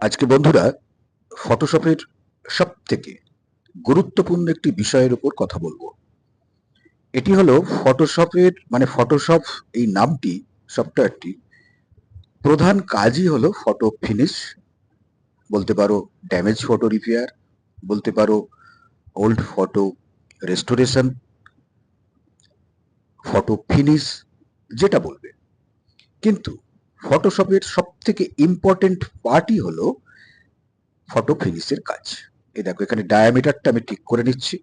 আজকে বন্ধুরা ফটোশপের সবথেকে গুরুত্বপূর্ণ একটি বিষয়ের উপর কথা বলবো। এটি হলো ফটোশপের ফটোশপ এই নামটি, সফটওয়্যারটি প্রধান কাজই হলো ফটো ফিনিশ, বলতে পারো ড্যামেজ ফটো রিপেয়ার, বলতে পারো old photo restoration, photo finish, যেটা বলবে। কিন্তু ফটোশপের সবথেকে ইম্পর্টেন্ট পার্টই হলো ফটো ফিনিশের কাজ। এই দেখো, এখানে ডায়ামিটারটা আমি ঠিক করে নিচ্ছি,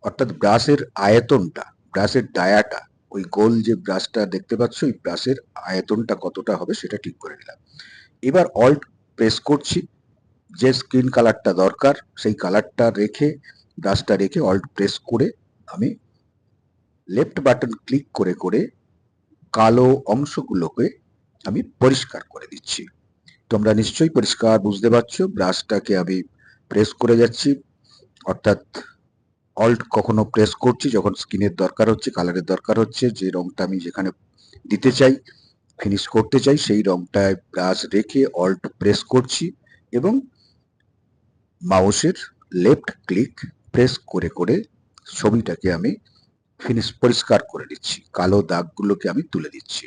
অর্থাৎ ব্রাশের আয়তনটা, ব্রাশের ডায়াটা, ওই গোল যে ব্রাশটা দেখতে পাচ্ছ, ওই ব্রাশের আয়তনটা কতটা হবে সেটা ঠিক করে নিলাম। এবার অল্ট প্রেস করছি, যে স্ক্রিন কালারটা দরকার সেই কালারটা রেখে, ব্রাশটা রেখে অল্ট প্রেস করে আমি লেফট বাটন ক্লিক করে করে কালো অংশগুলোকে আমি পরিষ্কার করে দিচ্ছি। তোমরা নিশ্চয়ই পরিষ্কার বুঝতে পারছো, ব্রাশটাকে আমি প্রেস করে যাচ্ছি, অর্থাৎ অল্ট কখনো প্রেস করছি যখন স্কিনের দরকার হচ্ছে, কালারের দরকার হচ্ছে, যে রংটা আমি যেখানে দিতে চাই, ফিনিশ করতে চাই, সেই রংটায় ব্রাশ রেখে অল্ট প্রেস করছি এবং মাউসের লেফট ক্লিক প্রেস করে করে ছবিটাকে আমি ফিনিশ পরিষ্কার করে দিচ্ছি, কালো দাগগুলোকে আমি তুলে দিচ্ছি।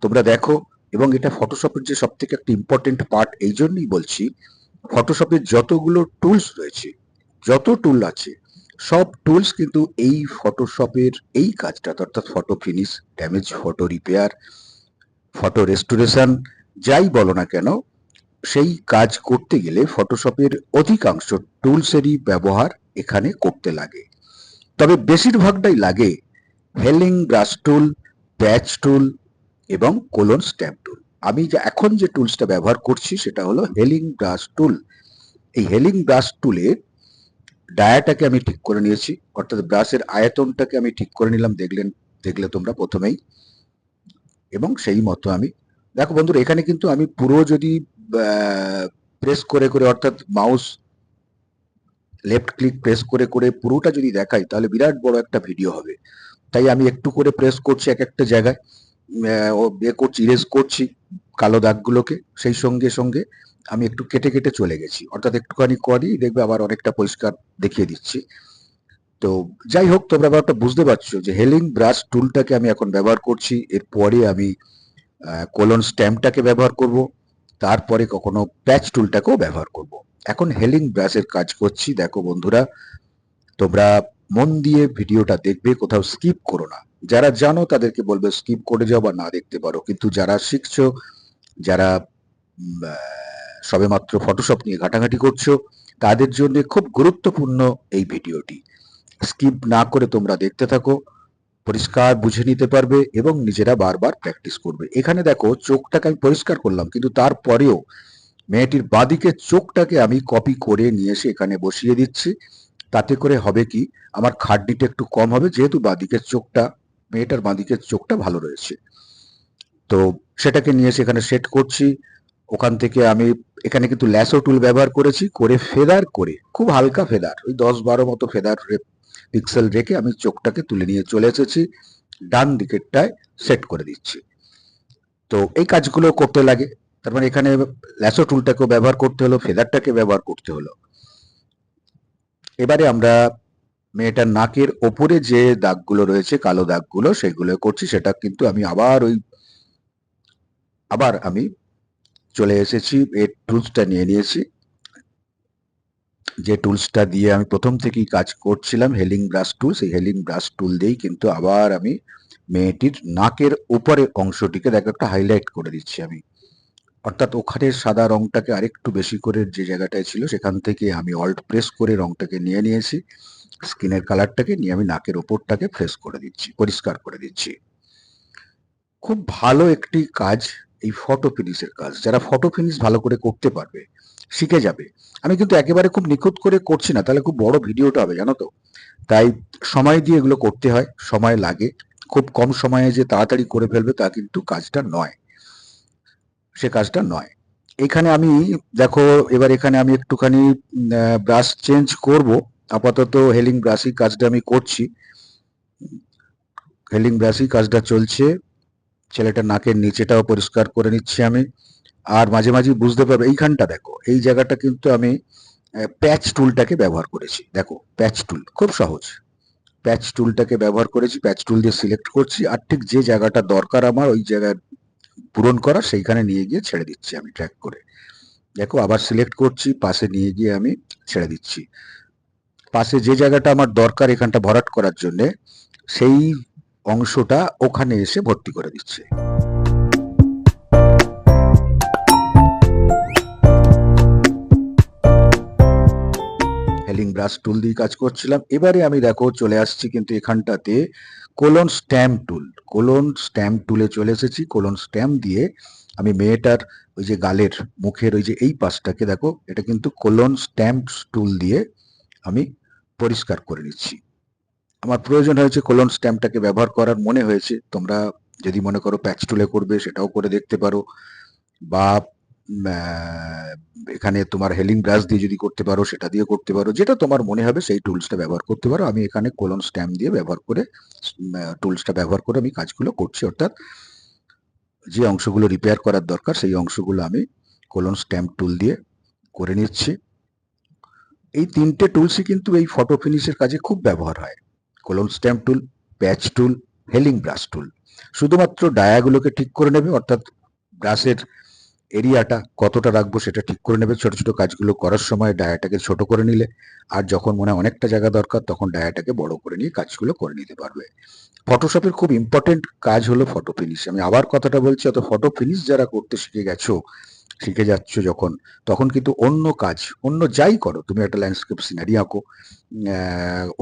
তোমরা দেখো, এবং এটা ফটোশপের যে সব থেকে একটা ইম্পর্টেন্ট পার্ট, এই জন্যই বলছি, ফটোশপের যতগুলো টুলস রয়েছে, যত টুল আছে, সব টুলস কিন্তু এই ফটোশপের এই কাজটা, অর্থাৎ photo finish, damage photo repair, photo restoration, যাই বলো না কেন, সেই কাজ করতে গেলে ফটোশপের অধিকাংশ টুলসেরই ব্যবহার এখানে করতে লাগে। তবে বেশিরভাগটাই লাগে হেলিং ব্রাশ টুল, প্যাচ টুল এবং কোলন স্ট্যাম্প টুল। আমি যে এখন যে টুলসটা ব্যবহার করছি সেটা হলো হেলিং ব্রাশ টুল। এই হেলিং ব্রাশ টুলে ডায়াটাকে আমি ঠিক করে নিয়েছি, অর্থাৎ ব্রাশের আয়তনটাকে আমি ঠিক করে নিলাম, দেখলে তোমরা প্রথমেই, এবং সেই মতো আমি, দেখো বন্ধুরা, এখানে কিন্তু আমি পুরো যদি প্রেস করে করে, অর্থাৎ মাউস লেফট ক্লিক প্রেস করে করে পুরোটা যদি দেখাই তাহলে বিরাট বড় একটা ভিডিও হবে। তাই আমি একটু করে প্রেস করছি এক একটা জায়গায়, করছি, ইরেজ করছি কালো দাগগুলোকে, সেই সঙ্গে সঙ্গে আমি একটু কেটে কেটে চলে গেছি, অর্থাৎ একটুখানি করি, দেখবে আবার অনেকটা পরিষ্কার দেখিয়ে দিচ্ছি। তো যাই হোক, তোমরা ব্যাপারটা বুঝতে পারছো যে হেলিং ব্রাশ টুলটাকে আমি এখন ব্যবহার করছি, এরপরে আমি কোলন স্ট্যাম্পটাকে ব্যবহার করব, তারপরে কখনো প্যাচ টুলটাকেও ব্যবহার করব। এখন হেলিং ব্রাশের কাজ করছি। দেখো বন্ধুরা, তোমরা মন দিয়ে ভিডিওটা দেখবে, কোথাও স্কিপ করো না। যারা জানো তাদেরকে বলবে স্কিপ করে যাও বা না দেখতে পারো, কিন্তু যারা শিখছো, যারা সবেমাত্র ফটোশপ নিয়ে ঘাটাঘাটি করছো, তাদের জন্য খুব গুরুত্বপূর্ণ এই ভিডিওটি। স্কিপ না করে তোমরা দেখতে থাকো, পরিষ্কার বুঝে নিতে পারবে এবং নিজেরা বারবার প্র্যাকটিস করবে। এখানে দেখো, চোখটাকে আমি পরিষ্কার করলাম, কিন্তু তারপরেও মেয়েটির বাঁদিকের চোখটাকে আমি কপি করে নিয়ে এসে এখানে বসিয়ে দিচ্ছি। তাতে করে হবে কি, আমার খাটনিটা একটু কম হবে, যেহেতু বাঁদিকের চোখটা, মেয়েটার বাঁদিকের চোখটা ভালো রয়েছে। তো সেটাকে নিয়ে এসে এখানে সেট করছি। ওখান থেকে আমি এখানে কিন্তু ল্যাসো টুল ব্যবহার করেছি, করে ফেদার করে, খুব হালকা ফেদার, ওই 10-12 মতো ফেদার পিক্সেল রেখে আমি চোখটাকে তুলে নিয়ে চলে এসেছি, ডান দিকেরটায় সেট করে দিচ্ছি। তো এই কাজগুলো করতে লাগে, তার মানে এখানে ল্যাসো টুলটাকেও ব্যবহার করতে হলো, ফেদারটাকে ব্যবহার করতে হলো। এবারে আমরা মেয়েটার নাকের ওপরে যে দাগগুলো রয়েছে, কালো দাগগুলো, সেগুলো করছি। সেটা কিন্তু আমি আবার আমি চলে এসেছি, এর টুলসটা নিয়ে নিয়েছি, যে টুলসটা দিয়ে আমি প্রথম থেকেই কাজ করছিলাম, হেলিং ব্রাশ টুল, সেই হেলিং ব্রাশ টুল দিয়েই কিন্তু আবার আমি মেয়েটির নাকের উপরের অংশটিকে দেখো একটা হাইলাইট করে দিচ্ছি আমি, অর্থাৎ ওখানে সাদা রংটাকে আরেকটু বেশি করে যে জায়গাটায় ছিল সেখান থেকে আমি অল্ট প্রেস করে রংটাকে নিয়ে নিয়েছি, স্কিনের কালারটাকে নিয়ে আমি নাকের ওপরটাকে ফ্রেশ করে দিচ্ছি, পরিষ্কার করে দিচ্ছি। খুব ভালো একটি কাজ এই ফটো ফিনিশের কাজ। যারা ফটো ফিনিশ ভালো করে করতে পারবে, শিখে যাবে। আমি কিন্তু একেবারে খুব নিখুঁত করে করছি না, তাহলে খুব বড় ভিডিওটা হবে, জানো তো। তাই সময় দিয়ে এগুলো করতে হয়, সময় লাগে। খুব কম সময়ে যে তাড়াতাড়ি করে ফেলবে তা কিন্তু কাজটা নয়, সে কাজটা নয়। এখানে আমি, দেখো, এবার এখানে আমি একটুখানি ব্রাশ চেঞ্জ করব। আপাতত হেলিং ব্রাশই কাজটা আমি করছি, হেলিং ব্রাশই কাজটা চলছে। ছেলেটার নাকের নিচেটাও পরিষ্কার করে নিচ্ছি আমি। আর মাঝে মাঝে বুঝতে পারবে এইখানটা দেখো, এই জায়গাটা কিন্তু আমি প্যাচ টুলটাকে ব্যবহার করেছি। দেখো প্যাচ টুল খুব সহজ, প্যাচ টুলটাকে ব্যবহার করেছি, প্যাচ টুল দিয়ে সিলেক্ট করছি, আর ঠিক যে জায়গাটা দরকার আমার ওই জায়গায় পূরণ করা সেইখানে নিয়ে গিয়ে ছেড়ে দিচ্ছি আমি ট্র্যাক করে। দেখো আবার সিলেক্ট করছি, পাশে নিয়ে গিয়ে আমি ছেড়ে দিচ্ছি। পাশে যে জায়গাটা আমার দরকার এখানটা ভরাট করার জন্য, সেই অংশটা ওখানে এসে ভর্তি করে দিচ্ছে। হেলিং ব্রাশ টুল দিয়ে কাজ করছিলাম। এবারে আমি দেখো চলে আসছি কিন্তু এখানটাতে কোলন স্ট্যাম্প টুল, কোলন স্ট্যাম্প টুলে চলে এসেছি। কোলন স্ট্যাম্প দিয়ে আমি মেয়েটার ওই যে গালের মুখের ওই যে এই পাশটাকে দেখো, এটা কিন্তু কোলন স্ট্যাম্প টুল দিয়ে আমি পরিষ্কার করে নিচ্ছি। আমার প্রয়োজন হয়েছে কোলন স্ট্যাম্পটাকে ব্যবহার করার, মনে হয়েছে। তোমরা যদি মনে করো প্যাচ টুলে করবে সেটাও করে দেখতে পারো, বা এখানে তোমার হেলিং ব্রাশ দিয়ে যদি করতে পারো সেটা দিয়ে করতে পারো, যেটা তোমার মনে হবে সেই টুলসটা ব্যবহার করতে পারো। আমি এখানে কোলন স্ট্যাম্প দিয়ে ব্যবহার করে টুলসটা ব্যবহার করে আমি কাজগুলো করছি, অর্থাৎ যে অংশগুলো রিপেয়ার করার দরকার সেই অংশগুলো আমি কোলন স্ট্যাম্প টুল দিয়ে করে নিচ্ছি। এই তিনটে টুলসই কিন্তু এই ফটো ফিনিশের কাজে খুব ব্যবহার হয়। কোলন স্ট্যাম্প টুল, প্যাচ টুল, হেলিং ব্রাশ টুল। শুধুমাত্র ডায়াগুলোকে ঠিক করে নেবে, অর্থাৎ ব্রাশের এরিয়াটা কতটা রাখবো সেটা ঠিক করে নেবে। ছোট ছোট কাজগুলো করার সময় ডায়াটাকে ছোট করে নিলে, আর যখন মনে হয় অনেকটা জায়গা দরকার তখন ডায়াটাকে বড় করে নিয়ে কাজগুলো করে নিতে পারবে। ফটোশপের খুব ইম্পর্টেন্ট কাজ হলো ফটো ফিনিশ। আমি আবার কথাটা বলছি, অত ফটো ফিনিশ যারা করতে শিখে যাচ্ছ যখন, তখন কিন্তু অন্য কাজ, অন্য যাই করো, তুমি একটা ল্যান্ডস্কেপ সিনারি আঁকো,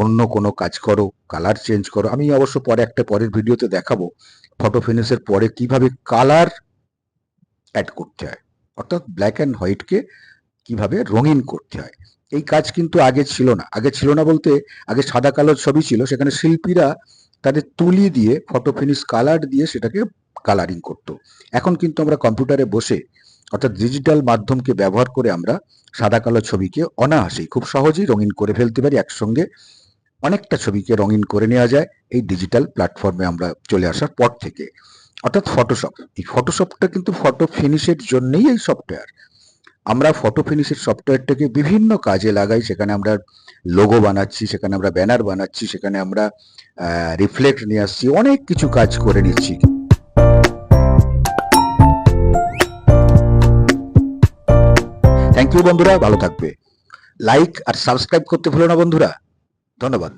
অন্য কোনো কাজ করো, কালার চেঞ্জ করো। আমি অবশ্য পরের ভিডিওতে দেখাবো ফটো ফিনিশের পরে কিভাবে কালার অ্যাড করতে হয়, অর্থাৎ ব্ল্যাক অ্যান্ড হোয়াইটকে কিভাবে রঙিন করতে হয়। এই কাজ কিন্তু আগে ছিল না। আগে ছিল না বলতে, আগে সাদা কালো ছবি ছিল, সেখানে শিল্পীরা তাদের তুলি দিয়ে ফটো ফিনিশ কালার দিয়ে সেটাকে কালারিং করতো। এখন কিন্তু আমরা কম্পিউটারে বসে, অর্থাৎ ডিজিটাল মাধ্যমকে ব্যবহার করে আমরা সাদা কালো ছবিকে অনায়াসেই খুব সহজেই রঙিন করে ফেলতে পারি। একসঙ্গে অনেকটা ছবিকে রঙিন করে নেওয়া যায় এই ডিজিটাল প্ল্যাটফর্মে আমরা চলে আসার পর থেকে, অর্থাৎ ফটোশপ। এই ফটোশপটা কিন্তু ফটো ফিনিশের জন্যই এই সফটওয়্যার। আমরা ফটো ফিনিশের সফটওয়্যারটাকে বিভিন্ন কাজে লাগাই। সেখানে আমরা লোগো বানাচ্ছি, সেখানে আমরা ব্যানার বানাচ্ছি, সেখানে আমরা রিফ্লেক্ট নিয়ে আসছি, অনেক কিছু কাজ করে নিচ্ছি। থ্যাংক ইউ বন্ধুরা, ভালো থাকবে। লাইক আর সাবস্ক্রাইব করতে ভুলো না বন্ধুরা। ধন্যবাদ।